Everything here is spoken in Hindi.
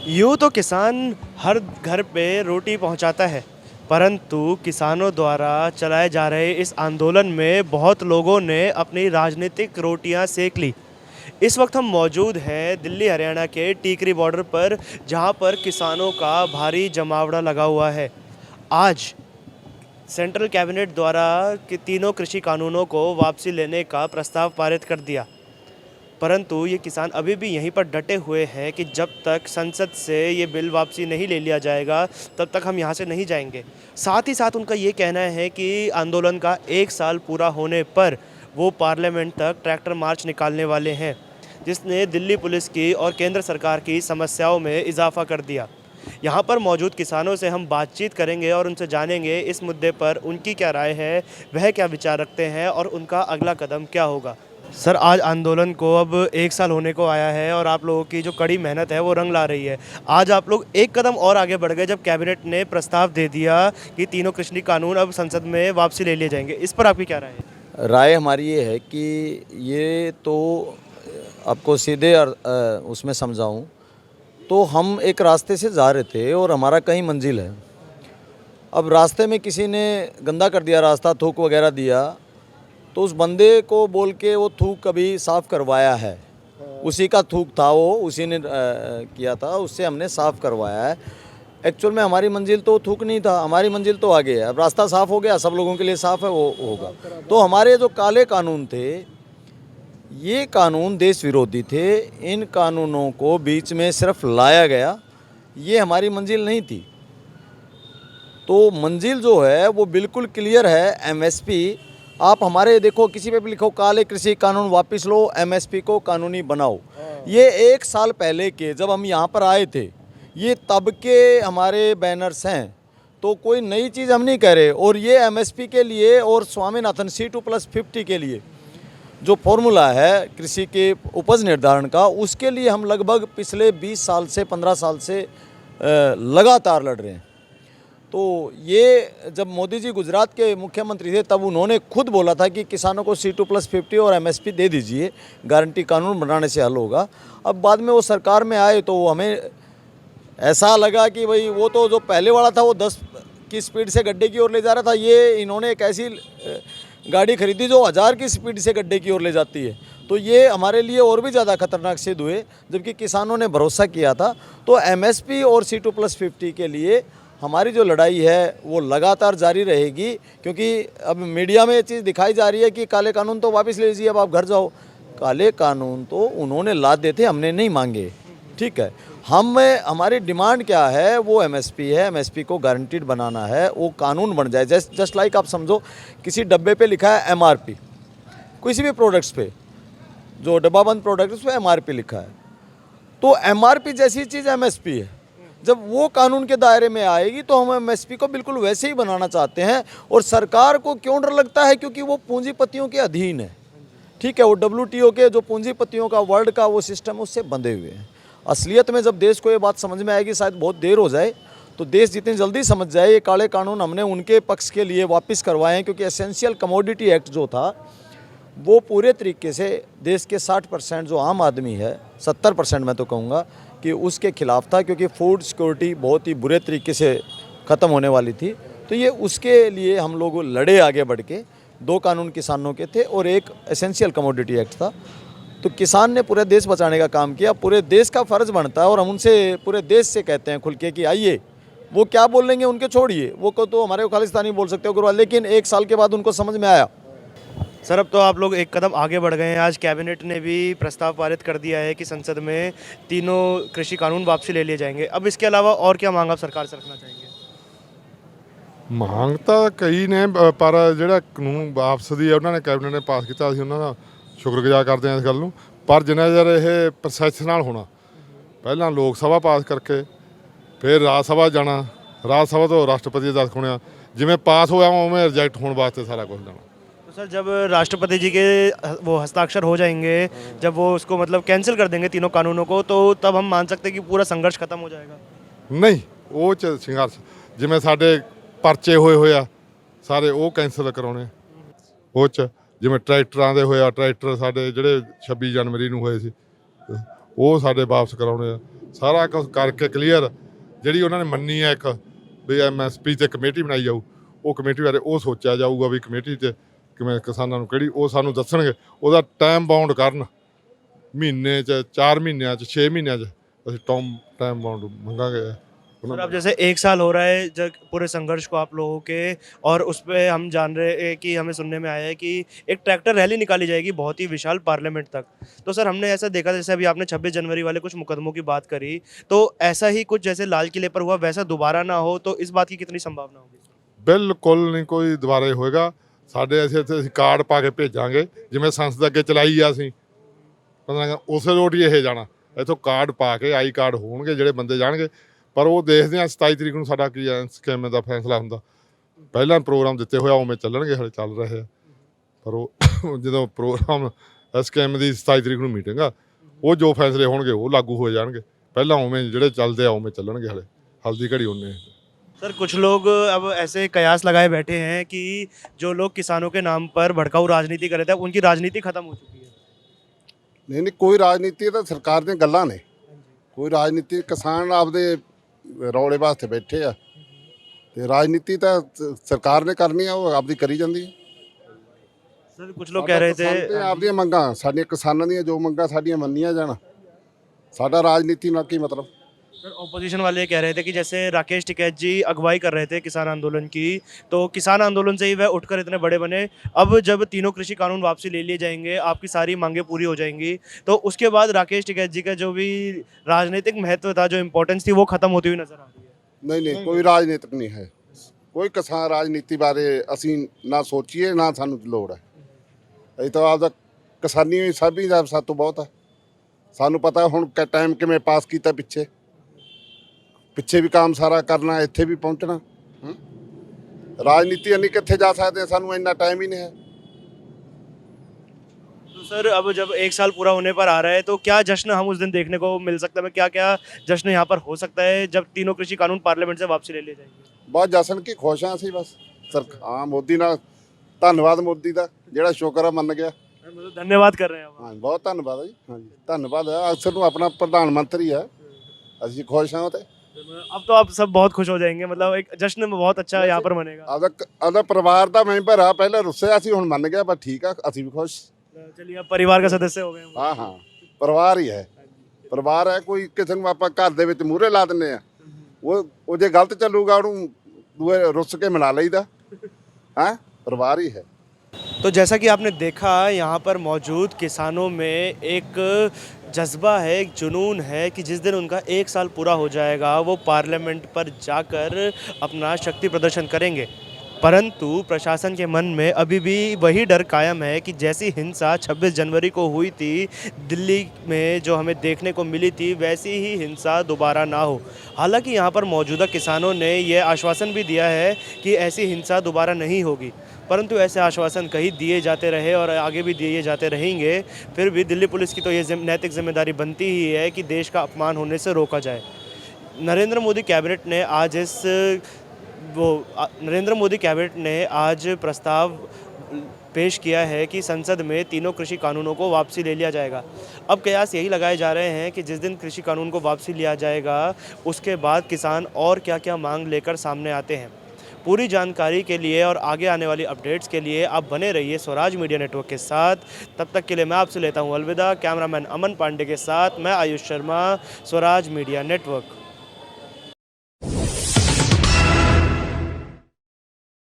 यूँ तो किसान हर घर पे रोटी पहुंचाता है, परंतु किसानों द्वारा चलाए जा रहे इस आंदोलन में बहुत लोगों ने अपनी राजनीतिक रोटियां सेक ली। इस वक्त हम मौजूद हैं दिल्ली हरियाणा के टीकरी बॉर्डर पर, जहां पर किसानों का भारी जमावड़ा लगा हुआ है। आज सेंट्रल कैबिनेट द्वारा कि तीनों कृषि कानूनों को वापसी लेने का प्रस्ताव पारित कर दिया, परंतु ये किसान अभी भी यहीं पर डटे हुए हैं कि जब तक संसद से ये बिल वापसी नहीं ले लिया जाएगा तब तक हम यहाँ से नहीं जाएंगे। साथ ही साथ उनका ये कहना है कि आंदोलन का 1 साल पूरा होने पर वो पार्लियामेंट तक ट्रैक्टर मार्च निकालने वाले हैं, जिसने दिल्ली पुलिस की और केंद्र सरकार की समस्याओं में इजाफा कर दिया। यहाँ पर मौजूद किसानों से हम बातचीत करेंगे और उनसे जानेंगे इस मुद्दे पर उनकी क्या राय है, वह क्या विचार रखते हैं और उनका अगला कदम क्या होगा। सर, आज आंदोलन को अब 1 साल होने को आया है और आप लोगों की जो कड़ी मेहनत है वो रंग ला रही है। आज आप लोग एक कदम और आगे बढ़ गए जब कैबिनेट ने प्रस्ताव दे दिया कि तीनों कृषि कानून अब संसद में वापसी ले लिए जाएंगे। इस पर आपकी क्या राय है? राय हमारी ये है कि ये तो आपको सीधे उसमें समझाऊं तो हम एक रास्ते से जा रहे थे और हमारा कहीं मंजिल है। अब रास्ते में किसी ने गंदा कर दिया रास्ता, थूक वगैरह दिया, तो उस बंदे को बोल के वो थूक कभी साफ़ करवाया है। उसी का थूक था, वो उसी ने किया था, उससे हमने साफ़ करवाया है। एक्चुअल में हमारी मंजिल तो थूक नहीं था, हमारी मंजिल तो आगे है। अब रास्ता साफ़ हो गया, सब लोगों के लिए साफ़ है, वो होगा। तो हमारे जो काले कानून थे, ये कानून देश विरोधी थे। इन कानूनों को बीच में सिर्फ लाया गया, ये हमारी मंजिल नहीं थी। तो मंजिल जो है वो बिल्कुल क्लियर है। एमएसपी आप हमारे देखो, किसी पे भी लिखो काले कृषि कानून वापस लो, एमएसपी को कानूनी बनाओ। ये 1 साल पहले के जब हम यहाँ पर आए थे, ये तब के हमारे बैनर्स हैं। तो कोई नई चीज़ हम नहीं कह रहे। और ये एमएसपी के लिए और स्वामीनाथन C2+50 के लिए जो फॉर्मूला है कृषि के उपज निर्धारण का, उसके लिए हम लगभग पिछले 20 साल से 15 साल से लगातार लड़ रहे हैं। तो ये जब मोदी जी गुजरात के मुख्यमंत्री थे तब उन्होंने खुद बोला था कि किसानों को C2+50 और एमएसपी दे दीजिए, गारंटी कानून बनाने से हल होगा। अब बाद में वो सरकार में आए तो हमें ऐसा लगा कि भाई वो तो जो पहले वाला था वो 10 की स्पीड से गड्ढे की ओर ले जा रहा था। ये इन्होंने एक ऐसी गाड़ी खरीदी जो 1000 की स्पीड से गड्ढे की ओर ले जाती है। तो ये हमारे लिए और भी ज़्यादा खतरनाक सिद्ध हुए, जबकि किसानों ने भरोसा किया था। तो एमएसपी और C2+50 के लिए हमारी जो लड़ाई है वो लगातार जारी रहेगी, क्योंकि अब मीडिया में ये चीज़ दिखाई जा रही है कि काले कानून तो वापस ले लीजिए, अब आप घर जाओ। काले कानून तो उन्होंने ला देते, हमने नहीं मांगे। ठीक है, हमारी डिमांड क्या है, वो एमएसपी है। एमएसपी को गारंटीड बनाना है, वो कानून बन जाए। जस्ट लाइक आप समझो, किसी डब्बे पे लिखा है एमआरपी, किसी भी प्रोडक्ट्स पे, जो डब्बाबंद प्रोडक्ट उस पर एमआरपी लिखा है, तो एमआरपी जैसी चीज़ एमएसपी है। जब वो कानून के दायरे में आएगी तो हम एमएसपी को बिल्कुल वैसे ही बनाना चाहते हैं। और सरकार को क्यों डर लगता है? क्योंकि वो पूंजीपतियों के अधीन है। ठीक है, वो WTO के जो पूंजीपतियों का वर्ल्ड का वो सिस्टम, उससे बंधे हुए हैं। असलियत में जब देश को ये बात समझ में आएगी, शायद बहुत देर हो जाए, तो देश जितनी जल्दी समझ जाए ये काले कानून हमने उनके पक्ष के लिए वापस करवाए हैं। क्योंकि एसेंशियल कमोडिटी एक्ट जो था वो पूरे तरीके से देश के 60% जो आम आदमी है, 70% मैं तो कहूँगा कि उसके खिलाफ था। क्योंकि फूड सिक्योरिटी बहुत ही बुरे तरीके से ख़त्म होने वाली थी। तो ये उसके लिए हम लोग लड़े आगे बढ़ के। 2 कानून किसानों के थे और एक एसेंशियल कमोडिटी एक्ट था। तो किसान ने पूरे देश बचाने का काम किया। पूरे देश का फ़र्ज़ बनता है और हम उनसे पूरे देश से कहते हैं खुल के कि आइए। वो क्या बोलेंगे उनके छोड़िए, वो को तो हमारे खालिस्तानी बोल सकते हो गुरु, लेकिन 1 साल के बाद उनको समझ में आया। सर, अब तो आप लोग एक कदम आगे बढ़ गए हैं। आज कैबिनेट ने भी प्रस्ताव पारित कर दिया है कि संसद में तीनों कृषि कानून वापसी ले लिए जाएंगे। अब इसके अलावा और क्या मांग आप सरकार से रखना चाहेंगे? ਮੰਗ ਤਾਂ ਕਈ ਨੇ, ਪਰ ਜਿਹੜਾ ਕਾਨੂੰਨ ਵਾਪਸ ਦੀ ਉਹਨਾਂ ਨੇ ਕੈਬਨਿਟ ਨੇ ਪਾਸ ਕੀਤਾ, ਅਸੀਂ ਉਹਨਾਂ ਦਾ ਸ਼ੁਕਰਗੁਜ਼ਾਰ ਕਰਦੇ ਹਾਂ ਇਸ ਗੱਲ ਨੂੰ। ਪਰ ਜਿੰਨਾ ਚਿਰ ਇਹ ਪ੍ਰੋਸੈਸ ਨਾਲ ਹੋਣਾ, ਪਹਿਲਾਂ ਲੋਕ ਸਭਾ ਪਾਸ ਕਰਕੇ ਫਿਰ ਰਾਜ ਸਭਾ ਜਾਣਾ, ਰਾਜ ਸਭਾ ਤੋਂ ਰਾਸ਼ਟਰਪਤੀ ਤੱਕ ਹੋਣਾ, ਜਿਵੇਂ ਪਾਸ ਹੋਇਆ ਉਵੇਂ ਰਿਜੈਕਟ ਹੋਣ वास्ते सारा कुछ जाना। तो सर, जब राष्ट्रपति जी के वो हस्ताक्षर हो जाएंगे, जब वो उसको मतलब कैंसिल कर देंगे तीनों कानूनों को, तो तब हम मान सकते हैं कि पूरा संघर्ष खत्म हो जाएगा? नहीं, ਉਹ 'ਚ ਸੰਘਰਸ਼ ਜਿਵੇਂ ਸਾਡੇ ਪਰਚੇ ਹੋਏ ਆ ਸਾਰੇ ਉਹ ਕੈਂਸਲ ਕਰਾਉਣੇ। ਉਹ 'ਚ ਜਿਵੇਂ ਟਰੈਕਟਰਾਂ ਦੇ ਹੋਇਆ, ਟਰੈਕਟਰ ਸਾਡੇ ਜਿਹੜੇ 26 ਜਨਵਰੀ ਨੂੰ ਹੋਏ ਸੀ ਉਹ ਸਾਡੇ ਵਾਪਸ ਕਰਾਉਣੇ ਆ। ਸਾਰਾ ਕੁਝ ਕਰਕੇ ਕਲੀਅਰ ਜਿਹੜੀ ਉਹਨਾਂ ਨੇ ਮੰਨੀ ਹੈ ਇੱਕ ਵੀ MSP ਤੇ ਕਮੇਟੀ ਬਣਾਈ ਜਾਊ, ਉਹ ਕਮੇਟੀ ਬਾਰੇ ਉਹ ਸੋਚਿਆ ਜਾਊਗਾ ਵੀ ਕਮੇਟੀ 'ਚ ਕਿਵੇਂ ਕਿਸਾਨਾਂ ਨੂੰ ਕਿਹੜੀ ਉਹ ਸਾਨੂੰ ਦੱਸਣਗੇ। ਉਹਦਾ ਟਾਈਮ ਬਾਉਂਡ ਕਰਨ, ਮਹੀਨੇ 'ਚ 4 ਮਹੀਨਿਆਂ 'ਚ 6 ਮਹੀਨਿਆਂ 'ਚ ਅਸੀਂ टाइम बाउंड मंगांगे। सर अब जैसे 1 साल हो रहा है जब पूरे संघर्ष को आप लोगों के, और उस पे हम जान रहे हैं कि हमें सुनने में आया है कि एक ट्रैक्टर रैली निकाली जाएगी बहुत ही विशाल पार्लियामेंट तक। तो सर हमने ऐसा देखा, जैसे अभी आपने 26 जनवरी वाले कुछ मुकदमों की बात करी, तो ऐसा ही कुछ जैसे लाल किले पर हुआ वैसा दोबारा ना हो, तो इस बात की कितनी संभावना होगी? ਬਿਲਕੁਲ ਨਹੀਂ ਕੋਈ ਦੁਬਾਰੇ ਹੋਏਗਾ। ਸਾਡੇ ਅਸੀਂ ਕਾਰਡ ਪਾ ਕੇ ਭੇਜਾਂਗੇ, ਜਿਵੇਂ ਸੰਸਦ ਅੱਗੇ ਚਲਾਈ ਆ ਅਸੀਂ ਉਸੇ ਰੋਡ ਹੀ ਇਹ ਜਾਣਾ। ਇੱਥੋਂ ਕਾਰਡ ਪਾ ਕੇ ਆਈ ਕਾਰਡ ਹੋਣਗੇ ਜਿਹੜੇ ਬੰਦੇ ਜਾਣਗੇ। ਪਰ ਉਹ ਦੇਖਦੇ ਆ 27 ਤਰੀਕ ਨੂੰ ਸਾਡਾ ਕੀ ਸਕੀਮ ਦਾ ਫੈਸਲਾ ਹੁੰਦਾ। ਪਹਿਲਾਂ ਪ੍ਰੋਗਰਾਮ ਦਿੱਤੇ ਹੋਇਆ ਉਵੇਂ ਚੱਲਣਗੇ, ਹਲੇ ਚੱਲ ਰਹੇ ਆ। ਪਰ ਉਹ ਜਦੋਂ ਪ੍ਰੋਗਰਾਮ ਸਕੀਮ ਦੀ 27 ਤਰੀਕ ਨੂੰ ਮੀਟਿੰਗ ਆ, ਉਹ ਜੋ ਫੈਸਲੇ ਹੋਣਗੇ ਉਹ ਲਾਗੂ ਹੋ ਜਾਣਗੇ। ਪਹਿਲਾਂ ਉਵੇਂ ਜਿਹੜੇ ਚੱਲਦੇ ਆ ਉਵੇਂ ਚੱਲਣਗੇ। ਹਲੇ ਹਲਦੀ ਘੜੀ ਉਹਨੇ। सर कुछ लोग अब ऐसे कयास लगाए बैठे हैं कि जो लोग किसानों के नाम पर भड़काऊ राजनीति कर रहे थे, अब उनकी राजनीति खत्म हो चुकी है। नहीं कोई राजनीति ਤਾਂ ਸਰਕਾਰ ਦੀਆਂ ਗੱਲਾਂ ਨੇ। ਕੋਈ ਰਾਜਨੀਤੀ ਕਿਸਾਨ ਆਪਦੇ ਰੌਲੇ ਵਾਸਤੇ ਬੈਠੇ ਆ ਤੇ ਰਾਜਨੀਤੀ ਤਾਂ ਸਰਕਾਰ ਨੇ ਕਰਨੀ ਆ, ਉਹ ਆਪਦੀ ਕਰੀ ਜਾਂਦੀ ਹੈ। सर कुछ लोग कह रहे थे ਆਪਦੀਆਂ ਮੰਗਾਂ, ਸਾਡੀਆਂ ਕਿਸਾਨਾਂ ਦੀਆਂ ਜੋ ਮੰਗਾਂ ਸਾਡੀਆਂ ਮੰਨੀਆਂ ਜਾਣ। ਸਾਡਾ ਰਾਜਨੀਤੀ ਨਾਲ ਕੀ ਮਤਲਬ। सर ऑपोजिशन वाले कह रहे थे कि जैसे राकेश टिकैत जी अगुवाई कर रहे थे किसान आंदोलन की, तो किसान आंदोलन से ही वह उठकर इतने बड़े बने। अब जब तीनों कृषि कानून वापसी ले लिए जाएंगे, आपकी सारी मांगें पूरी हो जाएंगी, तो उसके बाद राकेश टिकैत जी का जो भी राजनीतिक महत्व था, जो इंपॉर्टेंस थी, वो खत्म होती हुई नजर आ रही है। ਨਹੀਂ ਕੋਈ ਰਾਜਨੀਤਿਕ ਨਹੀਂ ਹੈ। ਕੋਈ ਕਿਸਾਨ ਰਾਜਨੀਤੀ ਬਾਰੇ ਅਸੀਂ ਨਾ ਸੋਚੀਏ, ਨਾ ਸਾਨੂੰ ਲੋੜ ਹੈ। ਅਸੀਂ ਤਾਂ ਆਪਦਾ ਕਿਸਾਨੀ ਸਭੀ ਦਾ ਸਾਤੋਂ ਬਹੁਤ ਹੈ। ਸਾਨੂੰ ਪਤਾ ਹੁਣ ਟਾਈਮ ਕਿਵੇਂ ਪਾਸ ਕੀਤਾ, ਪਿੱਛੇ ਵੀ ਕੰਮ ਸਾਰਾ ਕਰਨਾ, ਇੱਥੇ ਵੀ ਪਹੁੰਚਣਾ। ਰਾਜਨੀਤੀ ਇੰਨੀ ਕਿੱਥੇ ਜਾ ਸਕਦੇ, ਸਾਨੂੰ ਇੰਨਾ टाइम ही नहीं है। तो सर अब जब 1 साल पूरा होने पर आ रहा है, तो क्या जश्न हम उस दिन देखने को मिल सकता है? क्या क्या जश्न यहाँ पर हो सकता है जब तीनों कृषि कानून पार्लियामेंट से वापसी ले लिए जाएंगे? बहुत जश्न की खुश हाँ ਅਸੀਂ बस हाँ मोदी ਨਾਲ ਧੰਨਵਾਦ ਮੋਦੀ ਦਾ, ਜਿਹੜਾ ਸ਼ੁਕਰ ਆ ਮੰਨ ਗਿਆ। मतलब धन्यवाद कर रहे हैं आप। ਹਾਂ ਬਹੁਤ ਧੰਨਵਾਦ ਹੈ ਜੀ। ਹਾਂ ਜੀ ਧੰਨਵਾਦ ਹੈ। ਅਕਸਰ ਨੂੰ ਆਪਣਾ ਪ੍ਰਧਾਨ ਮੰਤਰੀ ਹੈ, ਅਸੀਂ ਖੁਸ਼ ਹਾਂ। ਤੇ अब तो आप सब बहुत खुश हो जाएंगे, मतलब एक जश्न में बहुत अच्छा यहाँ पर मनेगा। ਆਪਦਾ ਪਰਿਵਾਰ ਦਾ ਮੈਂਬਰ ਆ, ਪਹਿਲਾਂ ਰੁੱਸਿਆ ਸੀ, ਹੁਣ ਮੰਨ ਗਿਆ। ਬਸ ਠੀਕ ਆ, ਅਸੀਂ ਵੀ ਖੁਸ਼। चलिए अब परिवार का सदस्य हो गए हम। ਹਾਂ ਹਾਂ ਪਰਿਵਾਰ ਹੀ ਹੈ। ਪਰਿਵਾਰ ਹੈ। ਕੋਈ ਕਿਸੇ ਨੂੰ ਆਪਾਂ ਘਰ ਦੇ ਵਿੱਚ ਮੂਹਰੇ ਲਾ ਦਿੰਦੇ ਆ, ਉਹ ਜੇ ਗਲਤ ਚੱਲੂਗਾ ਉਹਨੂੰ ਦੂਏ ਰੁੱਸ ਕੇ ਮਿਲਾ ਲਈਦਾ। ਹਾਂ ਪਰਿਵਾਰ ਹੀ है। तो जैसा कि आपने देखा, यहाँ पर मौजूद किसानों में एक जज्बा है, एक जुनून है कि जिस दिन उनका 1 साल पूरा हो जाएगा, वो पार्लियामेंट पर जाकर अपना शक्ति प्रदर्शन करेंगे। परंतु प्रशासन के मन में अभी भी वही डर कायम है कि जैसी हिंसा 26 जनवरी को हुई थी दिल्ली में, जो हमें देखने को मिली थी, वैसी ही हिंसा दोबारा ना हो। हालांकि यहाँ पर मौजूदा किसानों ने यह आश्वासन भी दिया है कि ऐसी हिंसा दोबारा नहीं होगी, परंतु ऐसे आश्वासन कहीं दिए जाते रहे और आगे भी दिए जाते रहेंगे। फिर भी दिल्ली पुलिस की तो ये नैतिक जिम्मेदारी बनती ही है कि देश का अपमान होने से रोका जाए। नरेंद्र मोदी कैबिनेट ने आज प्रस्ताव पेश किया है कि संसद में तीनों कृषि कानूनों को वापसी ले लिया जाएगा। अब कयास यही लगाए जा रहे हैं कि जिस दिन कृषि कानून को वापसी लिया जाएगा, उसके बाद किसान और क्या क्या मांग लेकर सामने आते हैं। पूरी जानकारी के लिए और आगे आने वाली अपडेट्स के लिए आप बने रहिए स्वराज मीडिया नेटवर्क के साथ। तब तक के लिए मैं आपसे लेता हूँ अलविदा। कैमरामैन अमन पांडे के साथ मैं आयुष शर्मा, स्वराज मीडिया नेटवर्क।